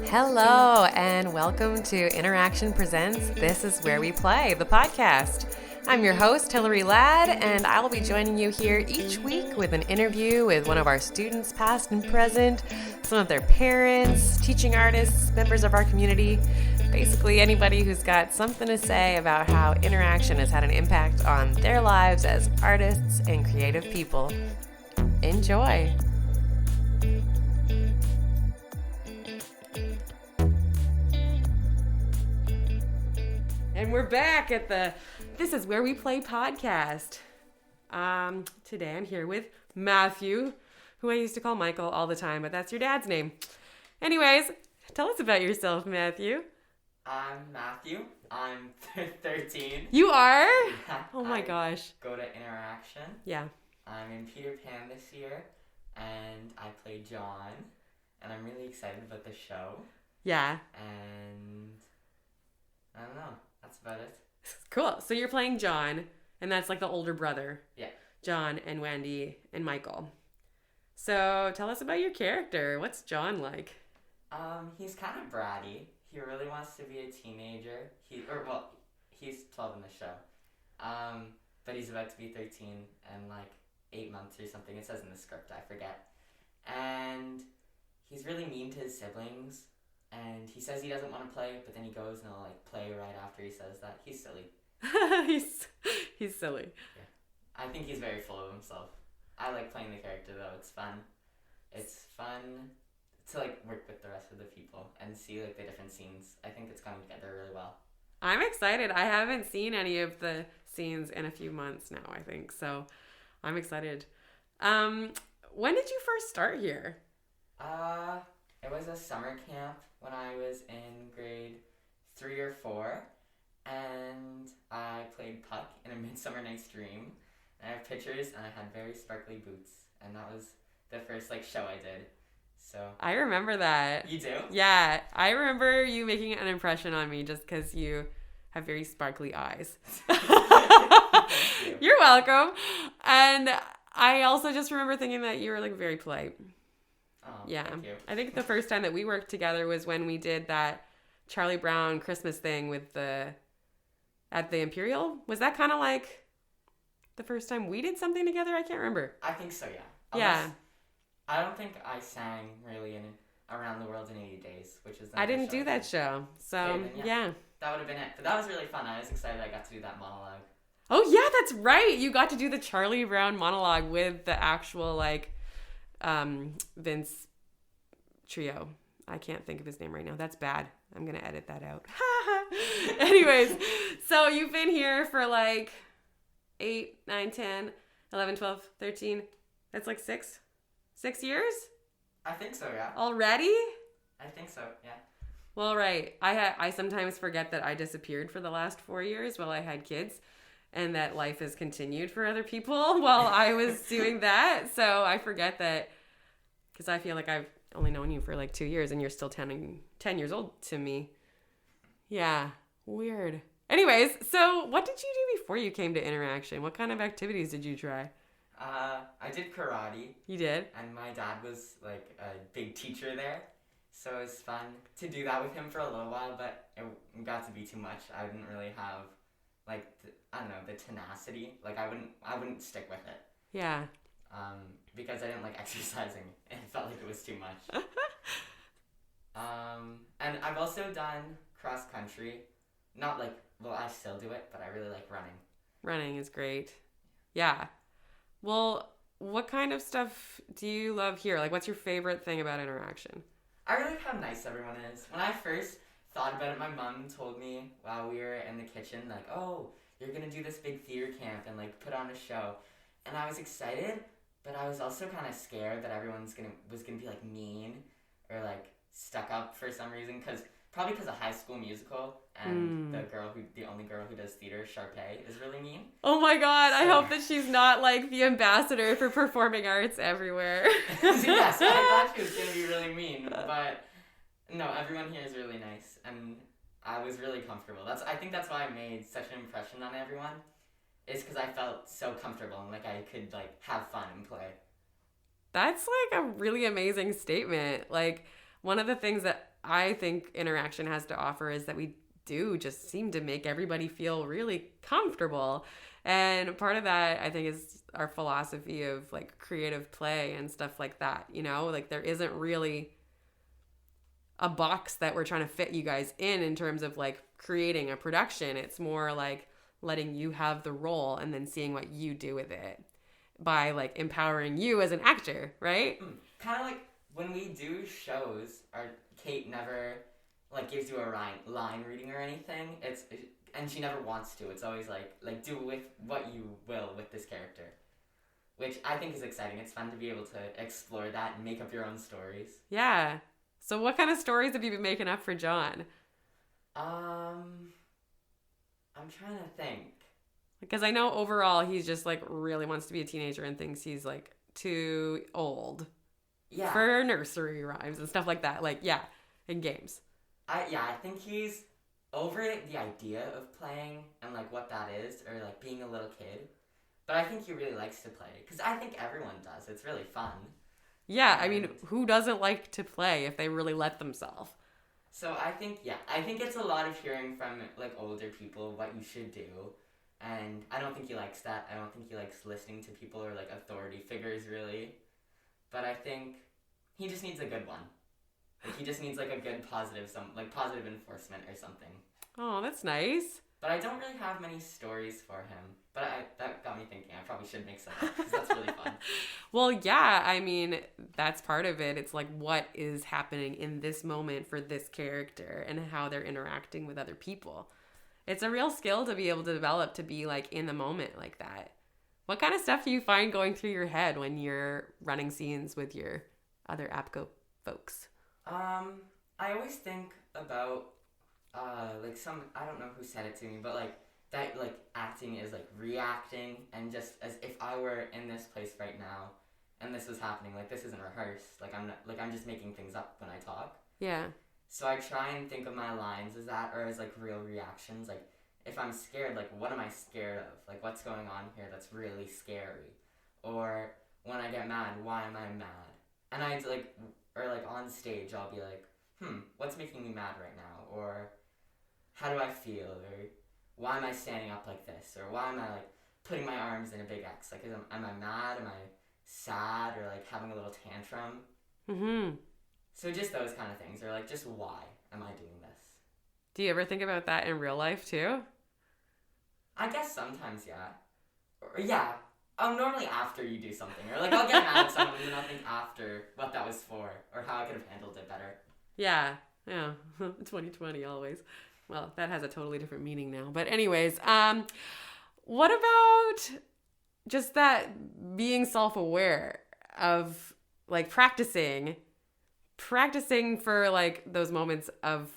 Hello, and welcome to InterAction Presents This Is Where We Play, the podcast. I'm your host, Hilary Ladd, and I will be joining you here each week with an interview with one of our students, past and present, some of their parents, teaching artists, members of our community, basically anybody who's got something to say about how InterAction has had an impact on their lives as artists and creative people. Enjoy. And we're back at the This Is Where We Play podcast. Today I'm here with Matthew, who I used to call Michael all the time, but that's your dad's name. Anyways, tell us about yourself, Matthew. I'm Matthew. I'm 13. You are? Yeah, Oh my gosh. Go to InterAction. Yeah. I'm in Peter Pan this year, and I play John, and I'm really excited about the show. Yeah. And I don't know. That's about it. Cool. So you're playing John, and that's like the older brother. Yeah. John and Wendy and Michael. So tell us about your character. What's John like? He's kind of bratty. He really wants to be a teenager. He's 12 in the show. But he's about to be 13 in like 8 months or something. It says in the script, I forget. And he's really mean to his siblings. And he says he doesn't want to play, but then he goes and he'll like play right after he says that. He's silly. he's silly. Yeah. I think he's very full of himself. I like playing the character though. It's fun. It's fun to like work with the rest of the people and see like the different scenes. I think it's coming together really well. I'm excited. I haven't seen any of the scenes in a few months now, I think. So I'm excited. When did you first start here? It was a summer camp when I was in grade 3 or 4, and I played puck in A Midsummer Night's Dream. And I have pictures, and I had very sparkly boots, and that was the first like show I did. So I remember that. You do? Yeah, I remember you making an impression on me just because you have very sparkly eyes. You're welcome. And I also just remember thinking that you were like very polite. Oh, yeah. Thank you. I think the first time that we worked together was when we did that Charlie Brown Christmas thing with at the Imperial. Was that kind of like the first time we did something together? I can't remember. I think so, yeah. Yeah. I don't think I sang really in Around the World in 80 Days, which is I didn't do that show. So, okay, then, yeah. That would have been it. But that was really fun. I was excited I got to do that monologue. Oh, yeah, that's right. You got to do the Charlie Brown monologue with the actual, like, Vince trio. I can't think of his name right now. That's bad. I'm going to edit that out. Anyways, so you've been here for like 8, 9, 10, 11, 12, 13. That's like 6 years? I think so, yeah. Already? I think so, yeah. Well, right. I sometimes forget that I disappeared for the last 4 years while I had kids, and that life has continued for other people while I was doing that. So I forget that, because I feel like I've only known you for like 2 years and you're still 10 years old to me. Yeah, weird. Anyways, so what did you do before you came to InterAction? What kind of activities did you try? I did karate. You did? And my dad was like a big teacher there. So it was fun to do that with him for a little while, but it got to be too much. I didn't really have like, the tenacity. Like I wouldn't stick with it. Yeah. Because I didn't like exercising. It felt like it was too much. And I've also done cross country. Not like, well, I still do it, but I really like running. Running is great. Yeah. Well, what kind of stuff do you love here? Like, what's your favorite thing about InterAction? I really like how nice everyone is. When I first thought about it, my mom told me while we were in the kitchen, like, oh, you're going to do this big theater camp and, like, put on a show. And I was excited, but I was also kind of scared that everyone was gonna be, like, mean or, like, stuck up for some reason. Probably because of High School Musical, and the only girl who does theater, Sharpay, is really mean. Oh my god, I hope that she's not like the ambassador for performing arts everywhere. Yeah, so I thought she was going to be really mean, but no, everyone here is really nice, and I was really comfortable. I think that's why I made such an impression on everyone, is because I felt so comfortable and like I could like have fun and play. That's like a really amazing statement. Like, one of the things that I think InterAction has to offer is that we do just seem to make everybody feel really comfortable. And part of that, I think, is our philosophy of like creative play and stuff like that. You know, like there isn't really a box that we're trying to fit you guys in terms of like creating a production. It's more like letting you have the role and then seeing what you do with it by like empowering you as an actor, right? Kind of like when we do shows, Kate never like gives you a line reading or anything. And she never wants to. It's always like do with what you will with this character, which I think is exciting. It's fun to be able to explore that and make up your own stories. Yeah. So what kind of stories have you been making up for John? I'm trying to think. Because I know overall he's just like really wants to be a teenager and thinks he's like too old. Yeah. For nursery rhymes and stuff like that. Like, yeah, in games. I think he's over the idea of playing and like what that is, or like being a little kid. But I think he really likes to play, because I think everyone does. It's really fun. Yeah, I mean, who doesn't like to play if they really let themselves? So I think it's a lot of hearing from like older people what you should do. And I don't think he likes that. I don't think he likes listening to people or like authority figures really. But I think he just needs a good one. Like he just needs like a good positive enforcement or something. Oh, that's nice. But I don't really have many stories for him. But that got me thinking I probably should make some up, because that's really fun. Well, yeah, I mean, that's part of it. It's like what is happening in this moment for this character and how they're interacting with other people. It's a real skill to be able to develop, to be like in the moment like that. What kind of stuff do you find going through your head when you're running scenes with your other APCO folks? I always think about like I don't know who said it to me, but like that like acting is like reacting, and just as if I were in this place right now and this was happening, like this isn't rehearsed, I'm just making things up when I talk. Yeah. So I try and think of my lines as that, or as like real reactions. Like if I'm scared, like what am I scared of? Like what's going on here that's really scary? Or when I get mad, why am I mad? And I like, or like on stage I'll be like, what's making me mad right now? Or how do I feel? Or why am I standing up like this? Or why am I like putting my arms in a big X? Like am I mad? Am I sad? Or like having a little tantrum? Mm-hmm. So just those kind of things, or like just why am I doing this? Do you ever think about that in real life too? I guess sometimes, yeah. Or yeah. Normally after you do something, or like I'll get mad at someone and then I'll think after what that was for, or how I could have handled it better. Yeah. 2020 always. Well, that has a totally different meaning now. But anyways, what about just that being self-aware of like practicing for like those moments of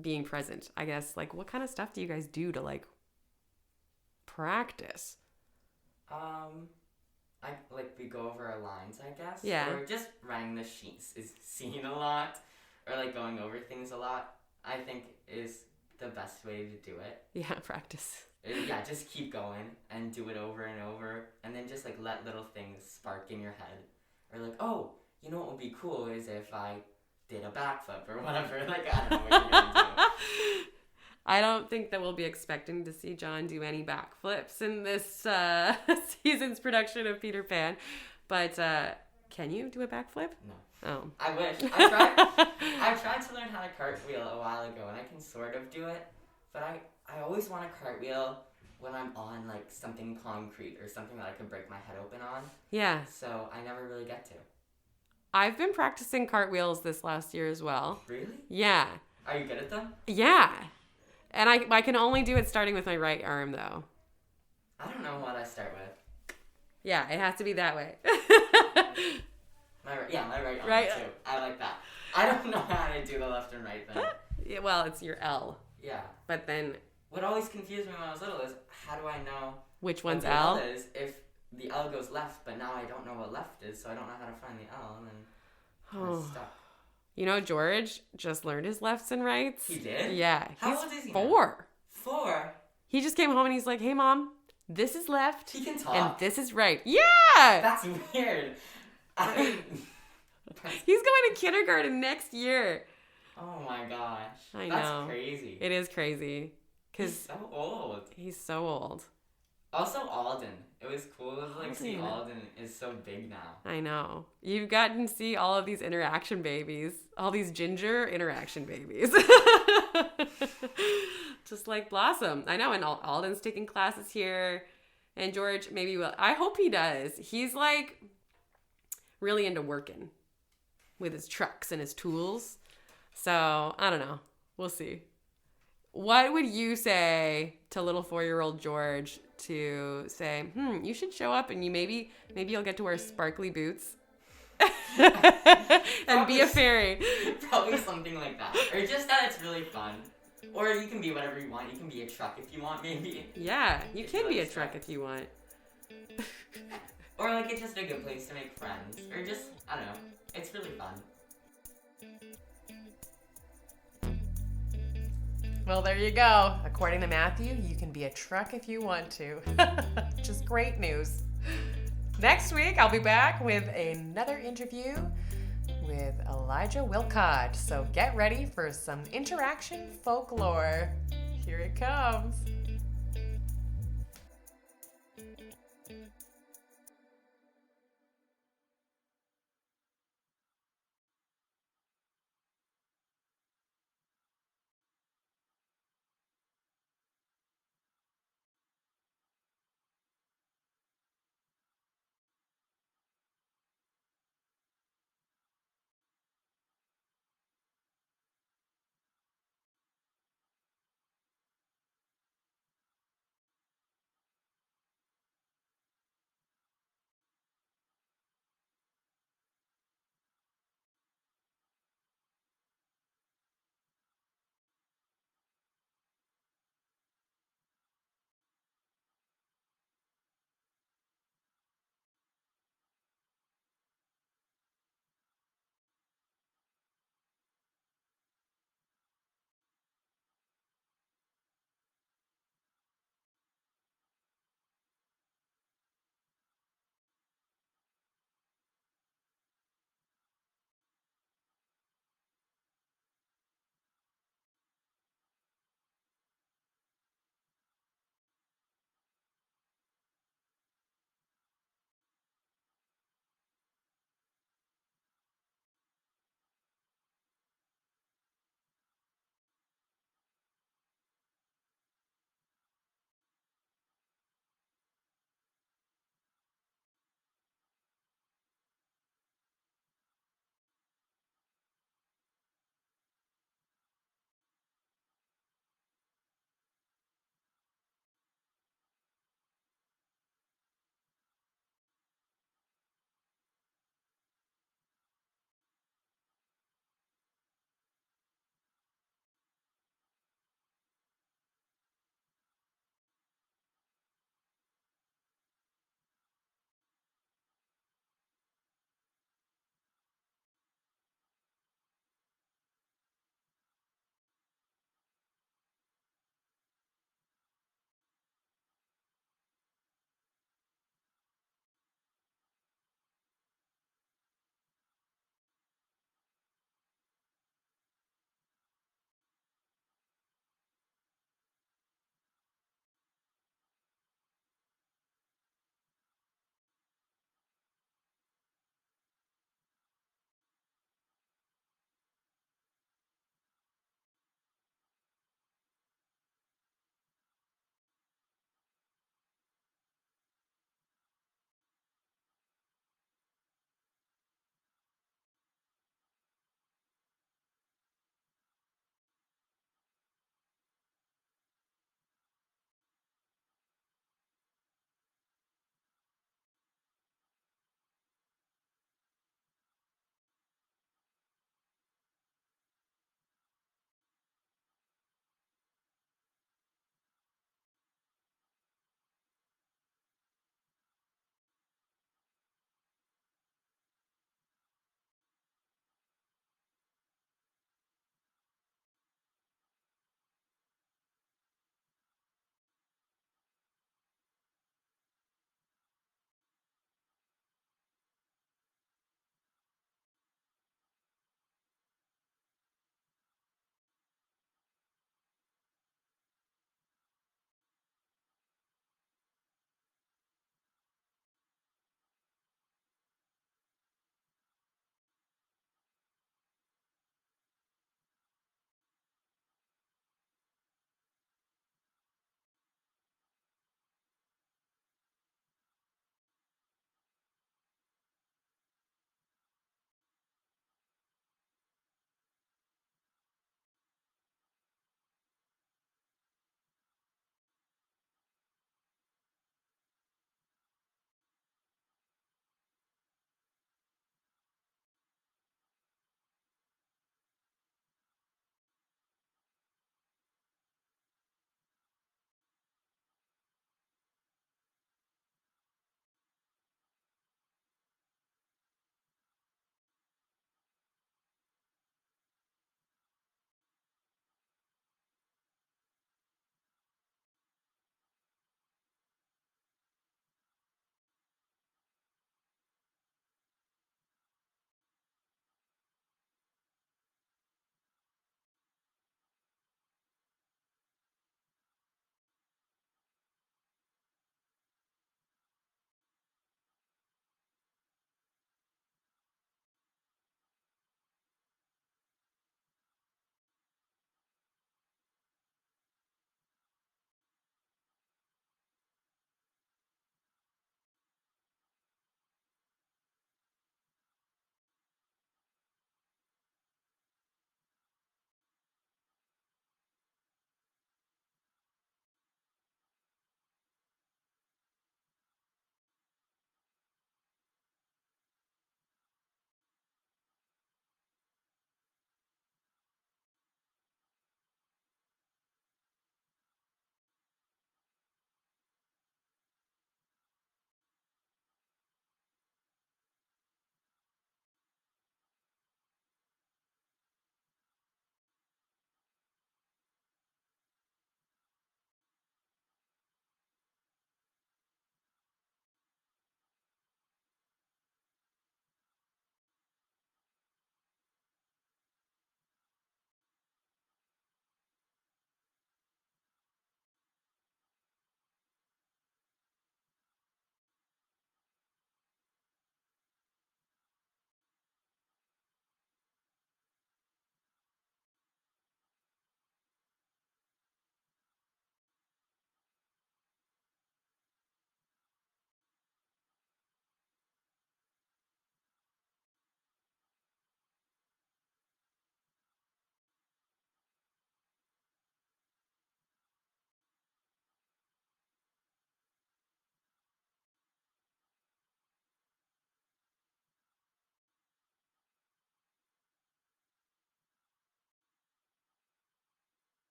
being present, I guess? Like what kind of stuff do you guys do to like practice? We go over our lines, I guess. Yeah. Or just running the scene a lot, or like going over things a lot, I think is the best way to do it. Yeah, practice. Yeah, just keep going and do it over and over, and then just like let little things spark in your head. Or like, oh, you know what would be cool is if I did a backflip or whatever. Like, I don't know what you're gonna do. I don't think that we'll be expecting to see John do any backflips in this season's production of Peter Pan. But can you do a backflip? No. Oh. I wish. I tried to learn how to cartwheel a while ago, and I can sort of do it. But I always want to cartwheel when I'm on like something concrete or something that I could break my head open on. Yeah. So I never really get to. I've been practicing cartwheels this last year as well. Really? Yeah. Are you good at them? Yeah. And I can only do it starting with my right arm, though. I don't know what I start with. Yeah, it has to be that way. My right arm right. too. I like that. I don't know how to do the left and right thing. Yeah, well, it's your L. Yeah. But then... What always confused me when I was little is, how do I know... Which one's what the L? Is if the L goes left, but now I don't know what left is, so I don't know how to find the L, and then I'm stuck. You know, George just learned his lefts and rights. He did? Yeah. How he's old is he 4. Now? 4? He just came home and he's like, hey, Mom, This is left. He can talk. And this is right. Yeah! That's weird. He's going to kindergarten next year. Oh my gosh. I That's know. crazy. It is crazy. He's so old. He's so old. Also, Alden. It was cool to like see Alden. Alden is so big now. I know. You've gotten to see all of these InterAction babies. All these ginger InterAction babies. Just like Blossom. I know, and Alden's taking classes here. And George maybe will. I hope he does. He's like really into working with his trucks and his tools. So, I don't know. We'll see. What would you say to little 4-year-old George to say, you should show up and maybe you'll get to wear sparkly boots and be a fairy? Probably something like that. Or just that it's really fun. Or you can be whatever you want. You can be a truck if you want, maybe. Yeah, you can be a truck if you want. Or like it's just a good place to make friends. Or just, I don't know. It's really fun. Well, there you go. According to Matthew, you can be a truck if you want to. Just great news. Next week, I'll be back with another interview with Elijah Wilcott. So get ready for some InterAction folklore. Here it comes.